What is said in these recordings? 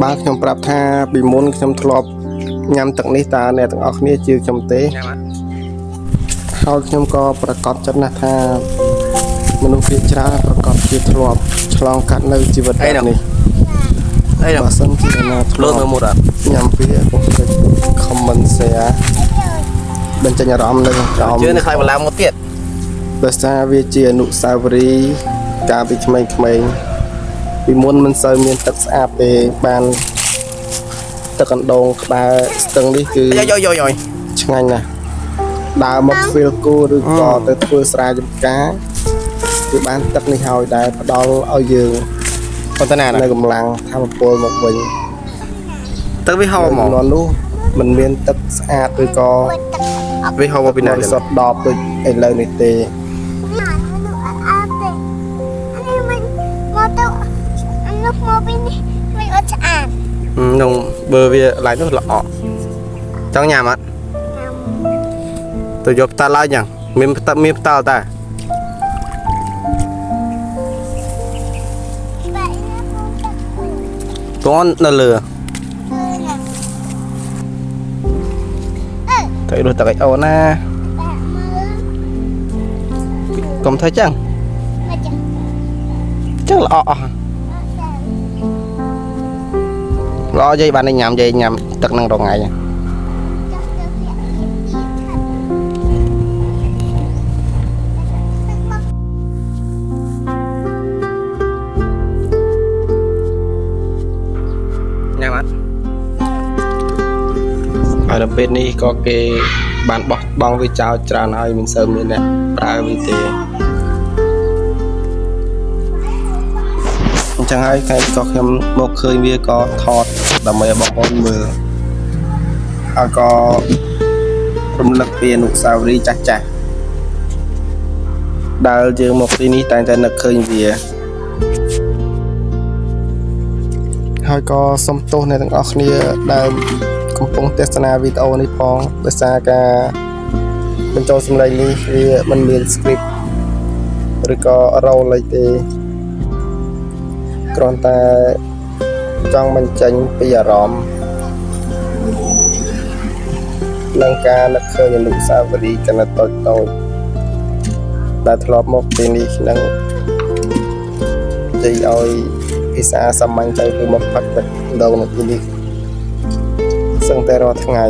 บ้านខ្ញុំប្រាប់ថាពីមុនខ្ញុំធ្លាប់ញ៉ាំទឹកនេះតើអ្នកទាំងអស់គ្នាជឿខ្ញុំទេហើយខ្ញុំក៏ប្រកាសចិត្តណាស់ថាមនុស្សភាគច្រើនប្រកាសជាធ្លាប់ឆ្លងកាត់នៅជីវិតបែបនេះបើសិនជាណាធ្លាប់ញ៉ាំវាកុំភ្លេច comment share បញ្ចេញអារម្មណ៍នៅក្រោមជឿនៅខ្លាយបន្លាមកទៀតដោយសារវាជាអនុស្សាវរីយ៍កាលពីក្មេងៗពីមុនមិនសូវមានទឹកស្អាតទេបានទឹកកណ្ដូងក្បែរស្ទឹងនេះគឺឆ្ងាញ់ណាស់ដើរមកពេលគូឬក៏ទៅធ្វើស្រែចម្ការគឺបានទឹកនេះហើយដែលផ្ដល់ឲ្យយើងបន្តនៅកម្លាំងធម៌ពលមកវិញទឹកវាហូរមកនោះមិនមានទឹកស្អាតឬក៏វាហូរមកពីណាសុទ្ធដបដូចឥឡូវនេះទេនោះបើវាឡើងនោះល្អចង់ញ៉ាំអត់ទៅយកផ្តាល់ឡើងយ៉ាងមានផ្តាល់តាតន់នៅលើទៅរត់ទឹកអូនណាកុំធ្វើចឹងល្អអស់ល្អយាយបានញ៉ាំទឹកនឹងរងថ្ងៃញ៉ាំអត់ហើយដល់ពេលនេះក៏គេបានបោះបង់វាចោលច្រើនហើយមិនសូវមានអ្នកប្រើវាទេអញ្ចឹងហើយថ្ងៃក៏ខ្ញុំមកឃើញវាក៏ថតដើម្បីឲ្យបងប្អូនមើលហើយក៏រំលឹកពីអនុស្សាវរីយ៍ចាស់ដែលយើងមកទីនេះតែងតែនឹកឃើញវាហើយក៏សូមទោសអ្នកទាំងអស់គ្នាដែលកំពុងទស្សនាវីដេអូនេះផងដោយសារការបញ្ចូលសម្លេងនេះវាមិនមាន script ឬក៏ roll អីទេគ្រាន់តែចង់បញ្ចេញពីអារម្មណ៍និងការនឹកឃើញអនុស្សាវរីយ៍កណិតតូចដែលធ្លាប់មកទីនេះនឹងនិយាយឲ្យភាសាសាមញ្ញទៅគឺមកផឹកទឹកម្ដងនៅទីនេះសឹងតែរាល់ថ្ងៃ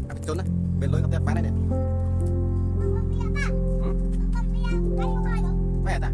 à trốn á bên lối có tép bán đây nè mẹ ta